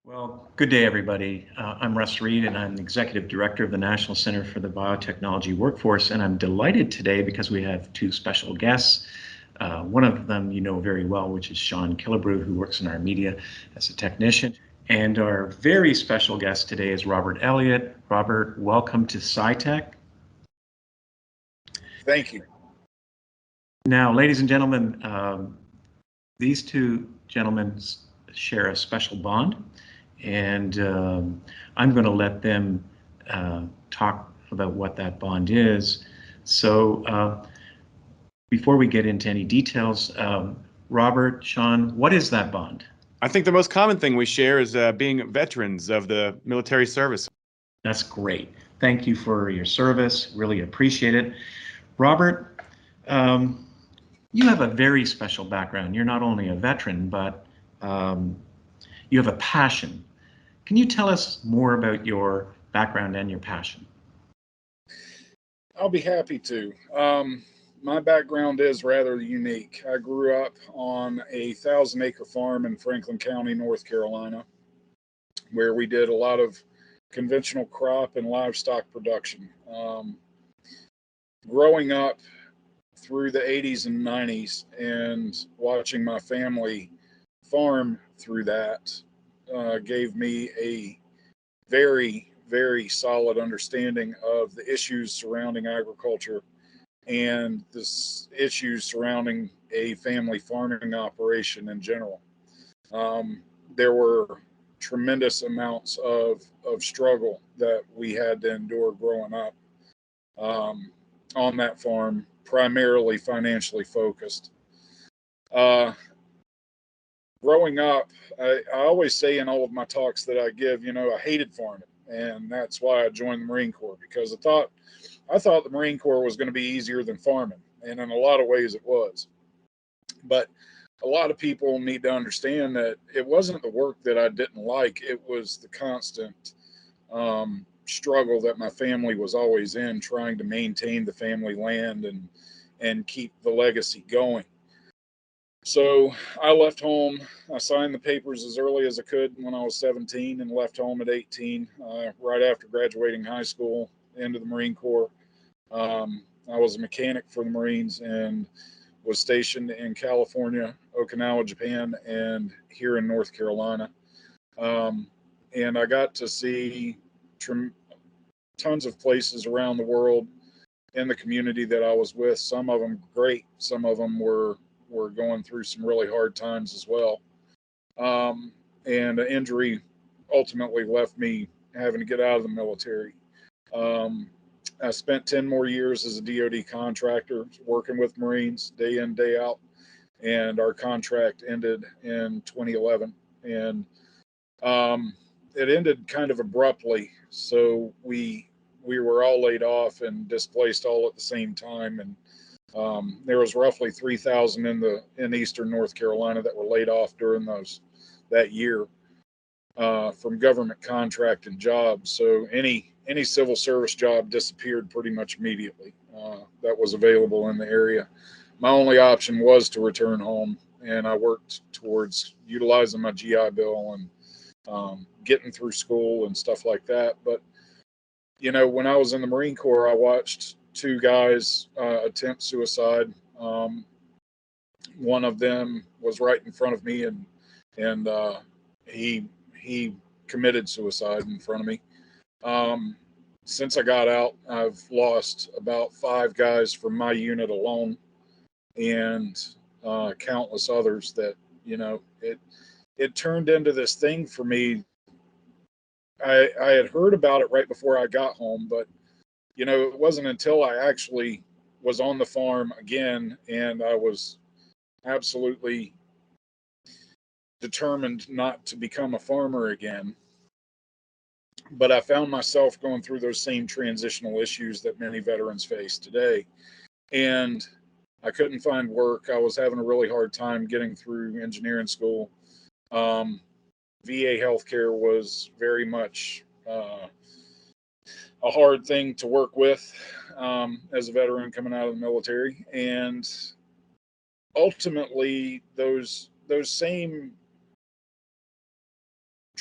Well, good day, everybody. I'm Russ Reed, and I'm the Executive Director of the National Center for the Biotechnology Workforce, and I'm delighted today because we have two special guests. One of them you know very well, which is Sean Killebrew, who works in our media as a technician. And our very special guest today is Robert Elliot. Robert, welcome to SciTech. Thank you. Now, ladies and gentlemen, these two gentlemen share a special bond. And I'm going to let them talk about what that bond is. So before we get into any details, Robert, Sean, what is that bond? I think the most common thing we share is being veterans of the military service. That's great. Thank you for your service. Really appreciate it. Robert, you have a very special background. You're not only a veteran, but you have a passion. Can you tell us more about your background and your passion? I'll be happy to. My background is rather unique. I grew up on a 1,000-acre farm in Franklin County, North Carolina, where we did a lot of conventional crop and livestock production. Growing up through the 80s and 90s and watching my family farm through that gave me a very, very solid understanding of the issues surrounding agriculture and the issues surrounding a family farming operation in general. There were tremendous amounts of struggle that we had to endure growing up on that farm, primarily financially focused. Growing up, I always say in all of my talks that I give, I hated farming, and that's why I joined the Marine Corps, because I thought the Marine Corps was going to be easier than farming, and in a lot of ways it was. But a lot of people need to understand that it wasn't the work that I didn't like; it was the constant struggle that my family was always in, trying to maintain the family land and keep the legacy going. So I left home. I signed the papers as early as I could when I was 17 and left home at 18, right after graduating high school, into the Marine Corps. I was a mechanic for the Marines and was stationed in California, Okinawa, Japan, and here in North Carolina. And I got to see tons of places around the world in the community that I was with. Some of them great, some of them were going through some really hard times as well. And an injury ultimately left me having to get out of the military. I spent 10 more years as a DoD contractor working with Marines day in, day out. And our contract ended in 2011. And it ended kind of abruptly. So we were all laid off and displaced all at the same time. And there was roughly 3,000 in eastern North Carolina that were laid off during that year from government contract and jobs. So any civil service job disappeared pretty much immediately that was available in the area. My only option was to return home, and I worked towards utilizing my GI Bill and getting through school and stuff like that. But when I was in the Marine Corps, I watched two guys attempt suicide. One of them was right in front of me, and he committed suicide in front of me. Since I got out, I've lost about 5 guys from my unit alone, and countless others that it turned into this thing for me. I had heard about it right before I got home, but it wasn't until I actually was on the farm again and I was absolutely determined not to become a farmer again. But I found myself going through those same transitional issues that many veterans face today. And I couldn't find work. I was having a really hard time getting through engineering school. VA healthcare was very much a hard thing to work with as a veteran coming out of the military. And ultimately, those same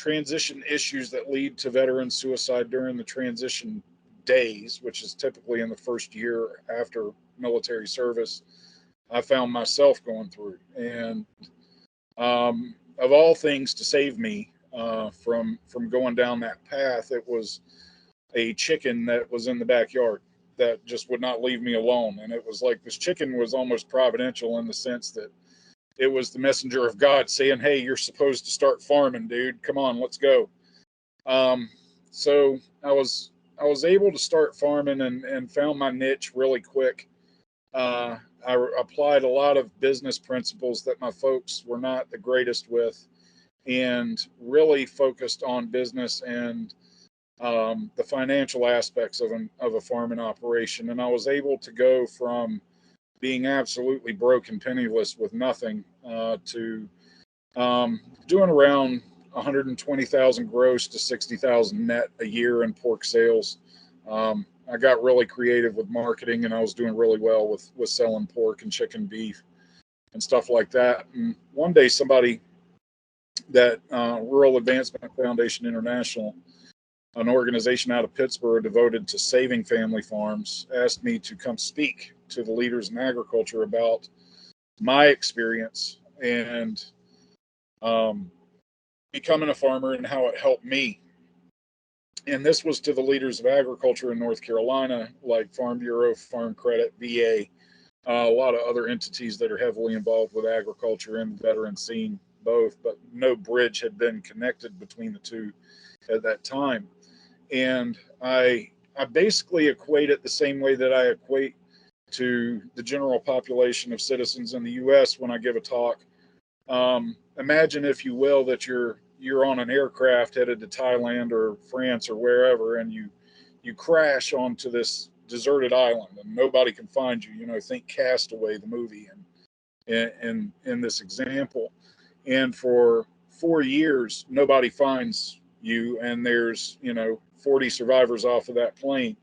transition issues that lead to veteran suicide during the transition days, which is typically in the first year after military service, I found myself going through. And of all things to save me from going down that path, it was a chicken that was in the backyard that just would not leave me alone. And it was like this chicken was almost providential in the sense that it was the messenger of God saying, "Hey, you're supposed to start farming, dude. Come on, let's go." So I was able to start farming and found my niche really quick. I applied a lot of business principles that my folks were not the greatest with, and really focused on business and the financial aspects of a farming operation. And I was able to go from being absolutely broke and penniless with nothing to doing around 120,000 gross to 60,000 net a year in pork sales. I got really creative with marketing, and I was doing really well with selling pork and chicken, beef, and stuff like that. And one day, somebody that Rural Advancement Foundation International, an organization out of Pittsburgh devoted to saving family farms, asked me to come speak to the leaders in agriculture about my experience and becoming a farmer and how it helped me. And this was to the leaders of agriculture in North Carolina, like Farm Bureau, Farm Credit, VA, a lot of other entities that are heavily involved with agriculture and the veteran scene, both, but no bridge had been connected between the two at that time. And I basically equate it the same way that I equate to the general population of citizens in the U.S. when I give a talk. Imagine, if you will, that you're on an aircraft headed to Thailand or France or wherever, and you crash onto this deserted island and nobody can find you. You know, think Castaway, the movie, and in this example. And for 4 years, nobody finds you, and there's 40 survivors off of that plane.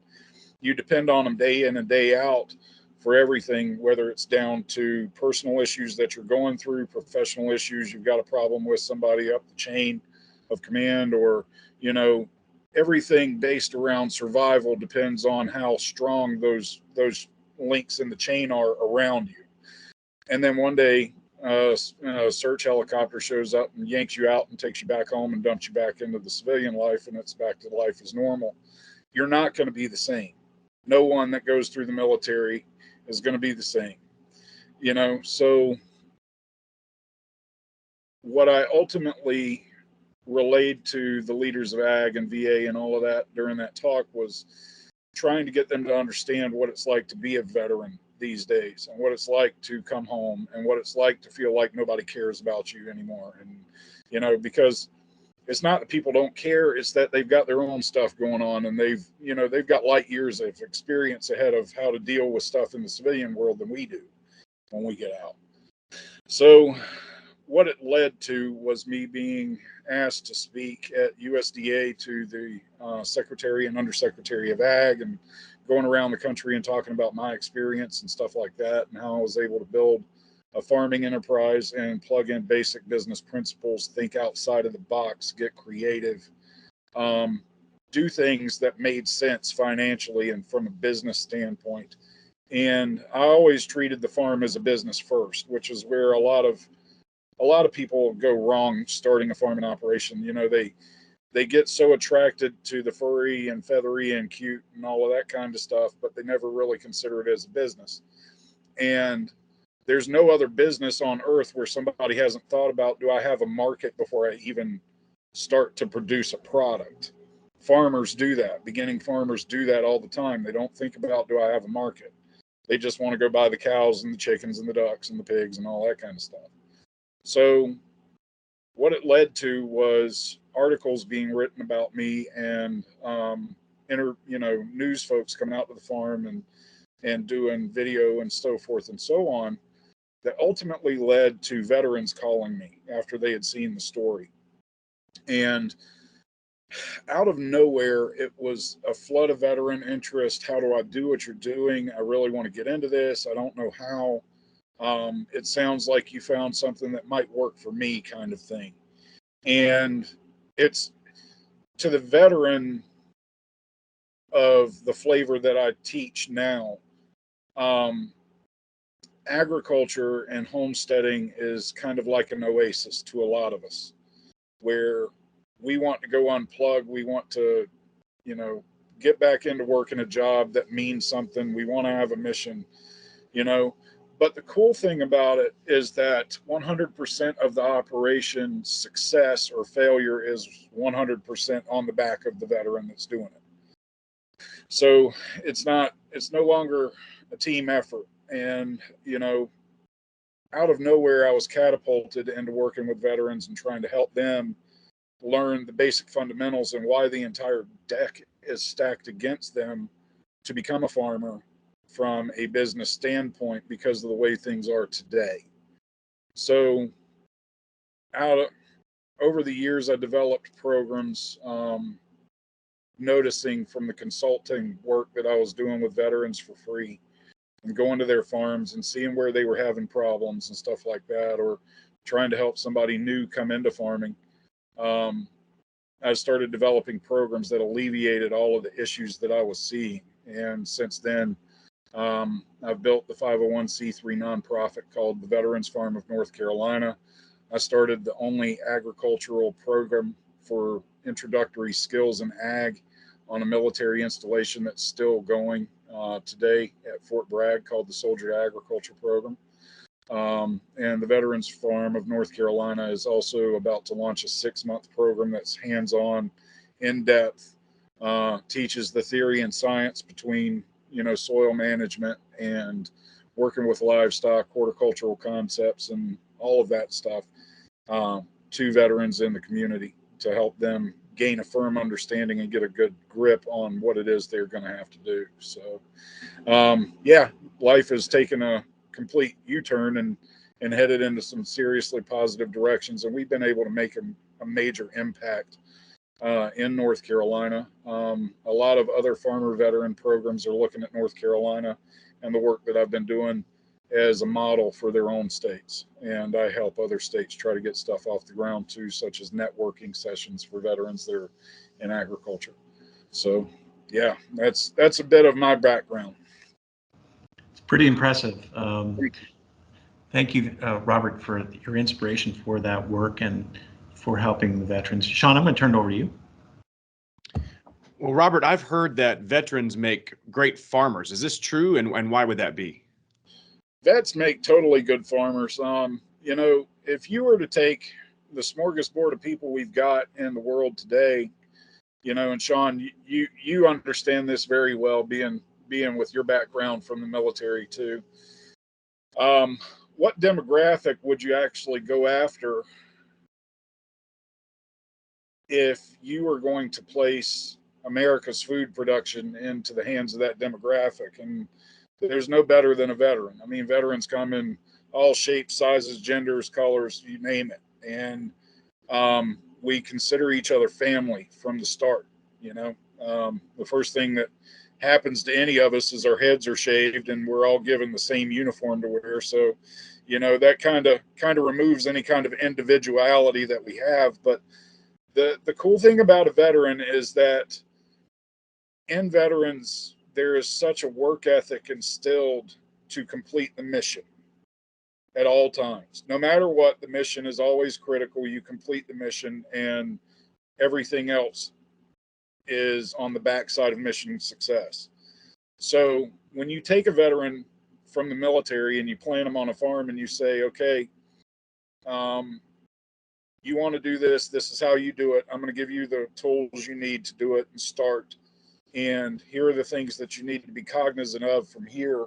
You depend on them day in and day out for everything, whether it's down to personal issues that you're going through, professional issues, you've got a problem with somebody up the chain of command, or everything based around survival depends on how strong those links in the chain are around you. And then one day a search helicopter shows up and yanks you out and takes you back home and dumps you back into the civilian life, and it's back to life as normal. You're not going to be the same. No one that goes through the military is going to be the same. So what I ultimately relayed to the leaders of ag and VA and all of that during that talk was trying to get them to understand what it's like to be a veteran these days, and what it's like to come home, and what it's like to feel like nobody cares about you anymore. And because it's not that people don't care, it's that they've got their own stuff going on, and they've got light years of experience ahead of how to deal with stuff in the civilian world than we do when we get out. So what it led to was me being asked to speak at USDA to the Secretary and Undersecretary of Ag, and going around the country and talking about my experience and stuff like that, and how I was able to build a farming enterprise and plug in basic business principles, think outside of the box, get creative, do things that made sense financially and from a business standpoint. And I always treated the farm as a business first, which is where a lot of people go wrong starting a farming operation. They get so attracted to the furry and feathery and cute and all of that kind of stuff, but they never really consider it as a business. And there's no other business on earth where somebody hasn't thought about, do I have a market before I even start to produce a product? Farmers do that. Beginning farmers do that all the time. They don't think about, do I have a market? They just want to go buy the cows and the chickens and the ducks and the pigs and all that kind of stuff. So what it led to was articles being written about me, and news folks coming out to the farm and doing video and so forth and so on, that ultimately led to veterans calling me after they had seen the story. And out of nowhere, it was a flood of veteran interest. How do I do what you're doing? I really want to get into this. I don't know how. It sounds like you found something that might work for me, kind of thing. And it's to the veteran of the flavor that I teach now. Agriculture and homesteading is kind of like an oasis to a lot of us, where we want to go unplug. We want to, get back into working a job that means something. We want to have a mission, But the cool thing about it is that 100% of the operation success or failure is 100% on the back of the veteran that's doing it. So it's no longer a team effort. And, out of nowhere, I was catapulted into working with veterans and trying to help them learn the basic fundamentals and why the entire deck is stacked against them to become a farmer from a business standpoint because of the way things are today. So over the years, I developed programs, noticing from the consulting work that I was doing with veterans for free and going to their farms and seeing where they were having problems and stuff like that, or trying to help somebody new come into farming. I started developing programs that alleviated all of the issues that I was seeing. And since then, I've built the 501c3 nonprofit called the Veterans Farm of North Carolina. I started the only agricultural program for introductory skills in ag on a military installation that's still going today at Fort Bragg, called the Soldier Agriculture Program. And the Veterans Farm of North Carolina is also about to launch a 6-month program that's hands-on, in-depth, teaches the theory and science between, soil management and working with livestock, horticultural concepts, and all of that stuff to veterans in the community to help them gain a firm understanding and get a good grip on what it is they're going to have to do. So, life has taken a complete U-turn and headed into some seriously positive directions. And we've been able to make a major impact in North Carolina. A lot of other farmer veteran programs are looking at North Carolina and the work that I've been doing as a model for their own states. And I help other states try to get stuff off the ground too, such as networking sessions for veterans that are in agriculture. So yeah, that's a bit of my background. It's pretty impressive. Thank you, Robert, for your inspiration for that work and for helping the veterans. Sean, I'm going to turn it over to you. Well, Robert, I've heard that veterans make great farmers. Is this true, and why would that be? Vets make totally good farmers. If you were to take the smorgasbord of people we've got in the world today, and Sean, you understand this very well, being with your background from the military too. What demographic would you actually go after if you were going to place America's food production into the hands of that demographic? And there's no better than a veteran. I mean, veterans come in all shapes, sizes, genders, colors, you name it. And we consider each other family from the start. The first thing that happens to any of us is our heads are shaved and we're all given the same uniform to wear. So, that kind of removes any kind of individuality that we have. But the cool thing about a veteran is that in veterans, there is such a work ethic instilled to complete the mission at all times. No matter what, the mission is always critical. You complete the mission and everything else is on the backside of mission success. So when you take a veteran from the military and you plant them on a farm and you say, okay, you want to do this, this is how you do it. I'm going to give you the tools you need to do it and start. And here are the things that you need to be cognizant of from here,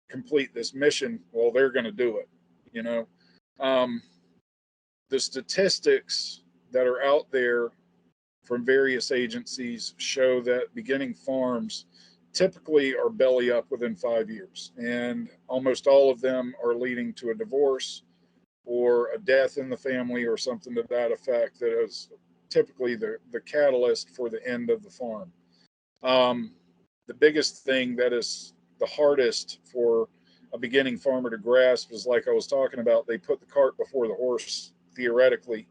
complete this mission. Well, they're going to do it. The statistics that are out there from various agencies show that beginning farms typically are belly up within 5 years. And almost all of them are leading to a divorce or a death in the family or something to that effect that is typically the catalyst for the end of the farm. The biggest thing that is the hardest for a beginning farmer to grasp is, like I was talking about, they put the cart before the horse, theoretically,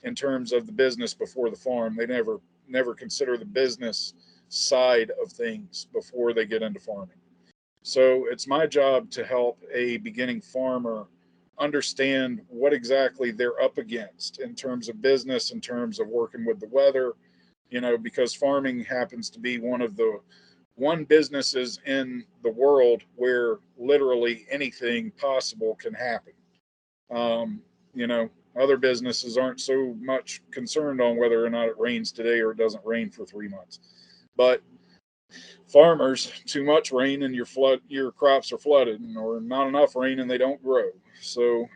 in terms of the business before the farm. They never consider the business side of things before they get into farming. So it's my job to help a beginning farmer understand what exactly they're up against in terms of business, in terms of working with the weather, because farming happens to be one businesses in the world where literally anything possible can happen. Um, Other businesses aren't so much concerned on whether or not it rains today or it doesn't rain for 3 months. But farmers, too much rain and your crops are flooded, or not enough rain and they don't grow. So,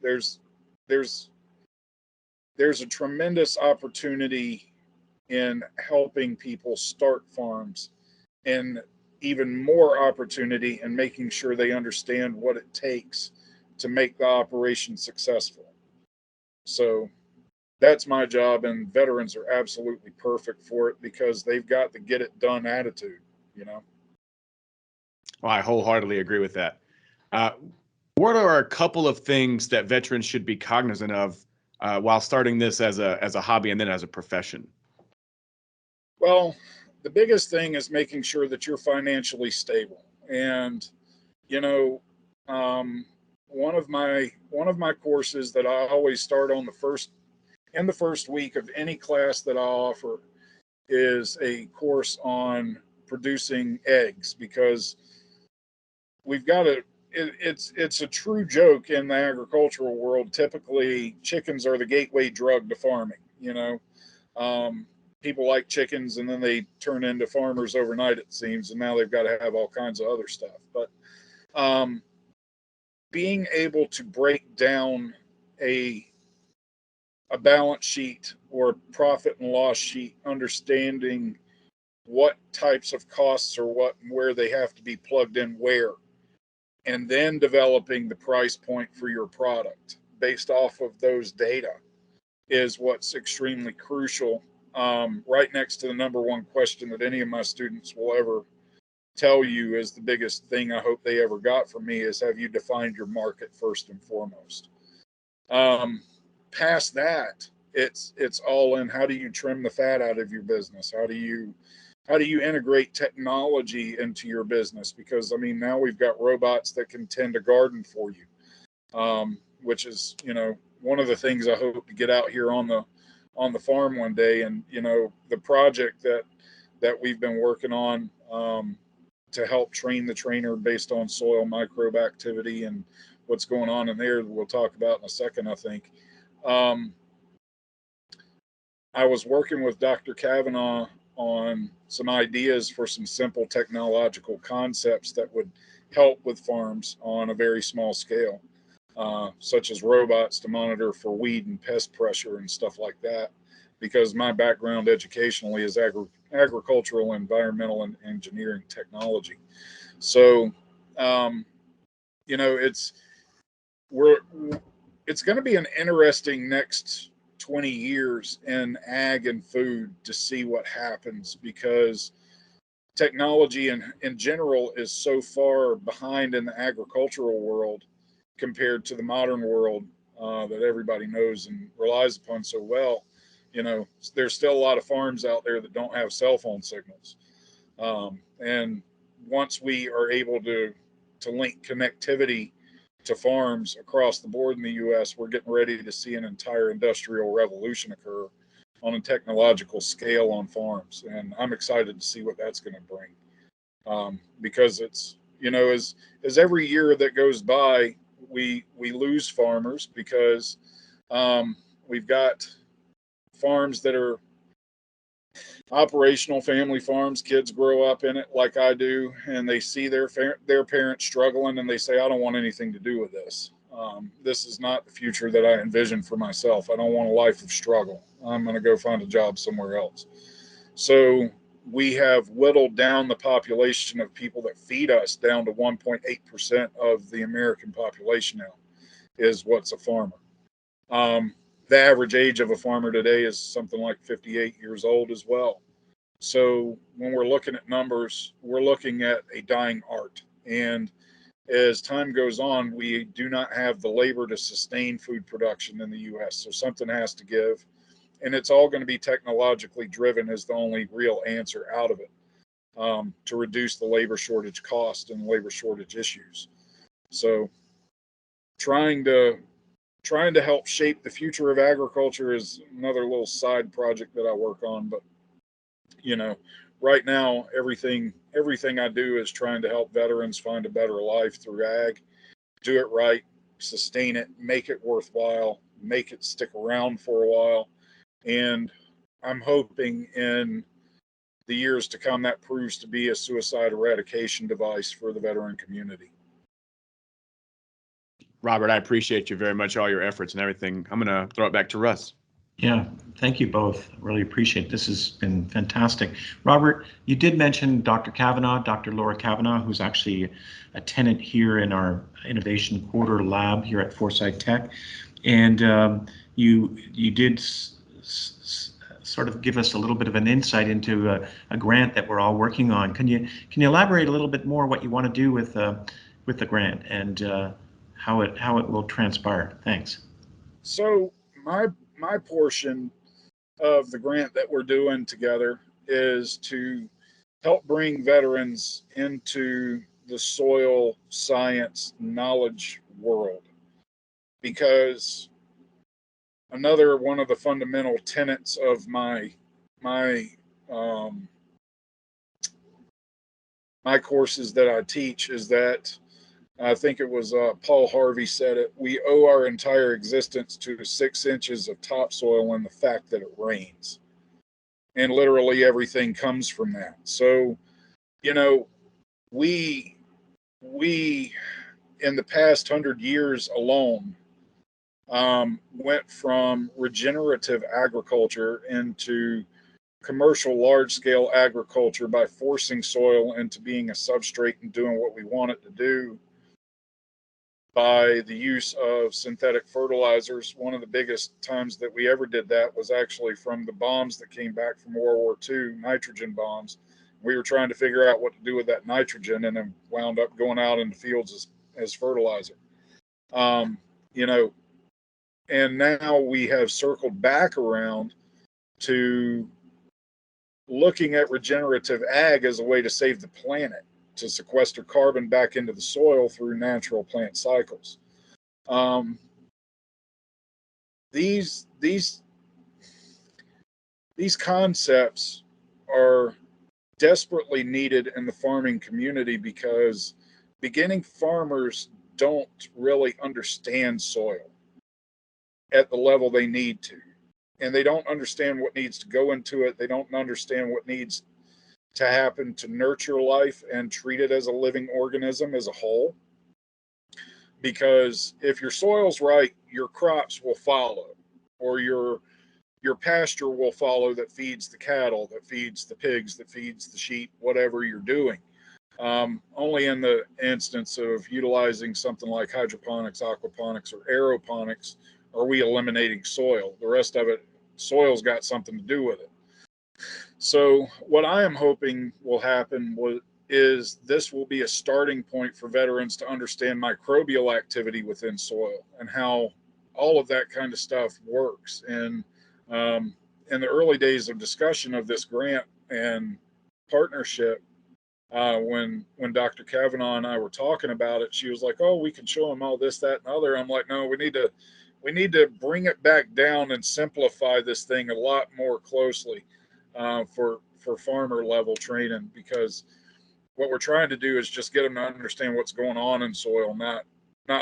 there's there's a tremendous opportunity in helping people start farms, and even more opportunity in making sure they understand what it takes to make the operation successful. So that's my job, and veterans are absolutely perfect for it because they've got the get it done attitude, you know. Well, I wholeheartedly agree with that. Uh, what are a couple of things that veterans should be cognizant of while starting this as a hobby and then as a profession? Well, the biggest thing is making sure that you're financially stable. And you know, um, one of my courses that I always start on the first week of any class that I offer is a course on producing eggs, because we've got to it's a true joke in the agricultural world. Typically chickens are the gateway drug to farming. um, People like chickens and then they turn into farmers overnight, it seems, and now they've got to have all kinds of other stuff. But um, being able to break down a a balance sheet or profit and loss sheet, understanding what types of costs or where they have to be plugged in where, and then developing the price point for your product based off of those data is what's extremely crucial. Right next to the number one question that any of my students will ever tell you is the biggest thing I hope they ever got from me is, have you defined your market first and foremost? Um, Past that, it's all in, how do you trim the fat out of your business? How do you integrate technology into your business? Because I mean, now we've got robots that can tend a garden for you, which is, one of the things I hope to get out here on the farm one day. And the project that we've been working on, to help train the trainer based on soil microbe activity and what's going on in there, we'll talk about in a second, I think. Um, I was working with Dr. Kavanaugh on some ideas for some simple technological concepts that would help with farms on a very small scale, such as robots to monitor for weed and pest pressure and stuff like that. Because my background educationally is agricultural, environmental, and engineering technology. So, um, it's we're it's going to be an interesting next 20 years in ag and food to see what happens, because technology in general is so far behind in the agricultural world compared to the modern world, that everybody knows and relies upon so well. There's still a lot of farms out there that don't have cell phone signals. And once we are able to link connectivity to farms across the board in the U.S., we're getting ready to see an entire industrial revolution occur on a technological scale on farms, and I'm excited to see what that's going to bring. Because it's, as every year that goes by, we lose farmers because, we've got farms that are operational family farms. Kids grow up in it like I do, and they see their parents struggling, and they say, "I don't want anything to do with this. This is not the future that I envision for myself. I don't want a life of struggle. I'm going to go find a job somewhere else." So we have whittled down the population of people that feed us down to 1.8% of the American population now is what's a farmer. Um, the average age of a farmer today is something like 58 years old as well. So when we're looking at numbers, we're looking at a dying art. And as time goes on, we do not have the labor to sustain food production in the U.S. So something has to give, and it's all going to be technologically driven as the only real answer out of it, to reduce the labor shortage cost and labor shortage issues. So trying to help shape the future of agriculture is another little side project that I work on. But right now everything I do is trying to help veterans find a better life through ag, do it right, sustain it, make it worthwhile, make it stick around for a while. And I'm hoping in the years to come that proves to be a suicide eradication device for the veteran community. Robert, I appreciate you very much, all your efforts and everything. I'm going to throw it back to Russ. Yeah, thank you both. Really appreciate it. This has been fantastic. Robert, you did mention Dr. Kavanaugh, Dr. Laura Kavanaugh, who's actually a tenant here in our Innovation Quarter lab here at SciTech. And you did sort of give us a little bit of an insight into a grant that we're all working on. Can you elaborate a little bit more what you want to do with the grant and how it will transpire? Thanks. So my portion of the grant that we're doing together is to help bring veterans into the soil science knowledge world, because another one of the fundamental tenets of my courses that I teach is that, I think it was Paul Harvey said it, we owe our entire existence to 6 inches of topsoil and the fact that it rains. And literally everything comes from that. So, we in the past 100 years alone went from regenerative agriculture into commercial large-scale agriculture by forcing soil into being a substrate and doing what we want it to do by the use of synthetic fertilizers. One of the biggest times that we ever did that was actually from the bombs that came back from World War II, nitrogen bombs. We were trying to figure out what to do with that nitrogen, and then wound up going out in the fields as fertilizer. And now we have circled back around to looking at regenerative ag as a way to save the planet, to sequester carbon back into the soil through natural plant cycles. These concepts are desperately needed in the farming community because beginning farmers don't really understand soil at the level they need to. And they don't understand what needs to go into it. They don't understand what needs to happen to nurture life and treat it as a living organism as a whole. Because if your soil's right, your crops will follow, or your pasture will follow, that feeds the cattle, that feeds the pigs, that feeds the sheep, whatever you're doing. Only in the instance of utilizing something like hydroponics, aquaponics, or aeroponics are we eliminating soil. The rest of it, soil's got something to do with it. So what I am hoping will happen is this will be a starting point for veterans to understand microbial activity within soil and how all of that kind of stuff works. And in the early days of discussion of this grant and partnership, when Dr. Kavanaugh and I were talking about it, she was like, "Oh, we can show them all this, that, and other." I'm like, "No, we need to bring it back down and simplify this thing a lot more closely for farmer level training, because what we're trying to do is just get them to understand what's going on in soil, not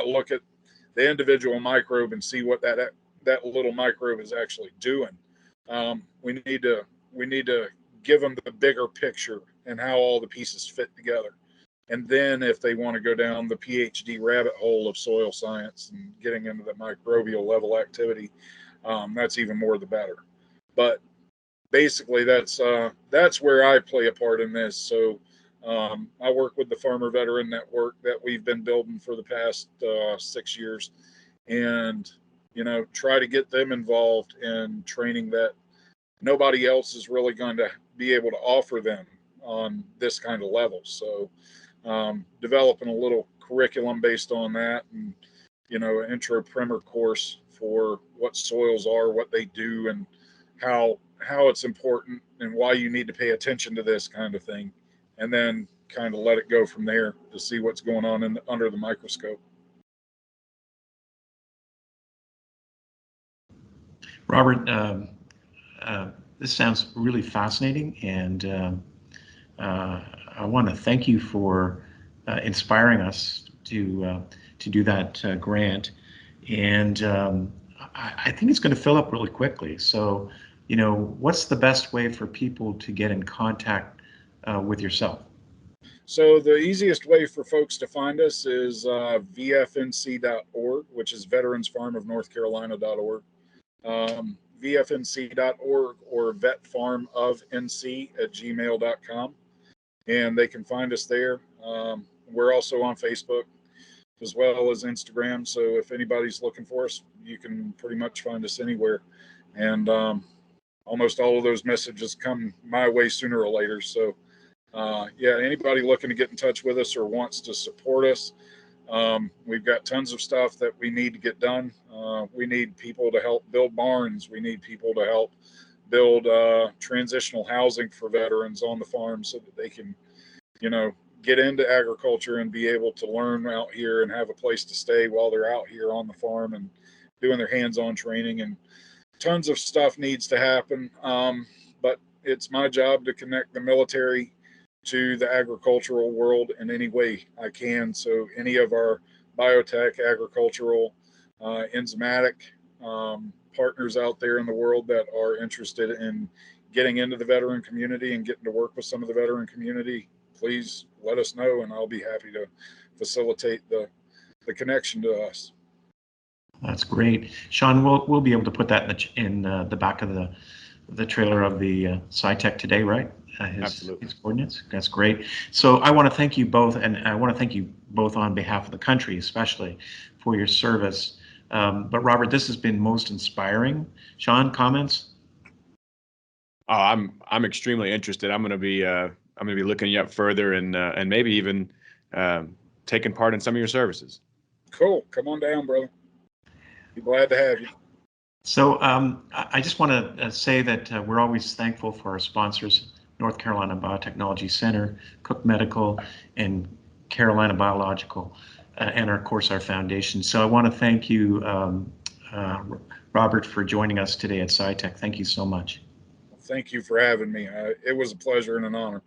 look at the individual microbe and see what that little microbe is actually doing. We need to give them the bigger picture and how all the pieces fit together. And then if they want to go down the PhD rabbit hole of soil science and getting into the microbial level activity, that's even more the better. But basically that's where I play a part in this. So I work with the Farmer Veteran Network that we've been building for the past 6 years, and try to get them involved in training that nobody else is really going to be able to offer them on this kind of level. So developing a little curriculum based on that, and an intro primer course for what soils are, what they do, and how it's important and why you need to pay attention to this kind of thing, and then kind of let it go from there to see what's going on under the microscope. Robert, this sounds really fascinating, and I want to thank you for inspiring us to do that grant. And I think it's going to fill up really quickly. So, what's the best way for people to get in contact with yourself? So the easiest way for folks to find us is vfnc.org, which is veteransfarmofnorthcarolina.org. vfnc.org or vetfarmofnc@gmail.com, and they can find us there. We're also on Facebook as well as Instagram, so if anybody's looking for us, you can pretty much find us anywhere. And almost all of those messages come my way sooner or later. So yeah, anybody looking to get in touch with us or wants to support us, we've got tons of stuff that we need to get done. We need people to help build barns. We need people to help build transitional housing for veterans on the farm so that they can, get into agriculture and be able to learn out here and have a place to stay while they're out here on the farm and doing their hands-on training. And tons of stuff needs to happen. But it's my job to connect the military to the agricultural world in any way I can. So any of our biotech, agricultural, enzymatic partners out there in the world that are interested in getting into the veteran community and getting to work with some of the veteran community, please let us know, and I'll be happy to facilitate the connection to us. That's great, Sean. We'll be able to put that in the back of the trailer of the SciTech today, right? Absolutely. His coordinates. That's great. So I want to thank you both, and I want to thank you both on behalf of the country, especially for your service. But Robert, this has been most inspiring. Sean, comments? Oh, I'm extremely interested. I'm going to be looking you up further and maybe even taking part in some of your services. Cool. Come on down, brother. Be glad to have you. So I just want to say that we're always thankful for our sponsors, North Carolina Biotechnology Center, Cook Medical, and Carolina Biological, and of course our foundation. So I want to thank you, Robert, for joining us today at SciTech. Thank you so much. Thank you for having me. It was a pleasure and an honor.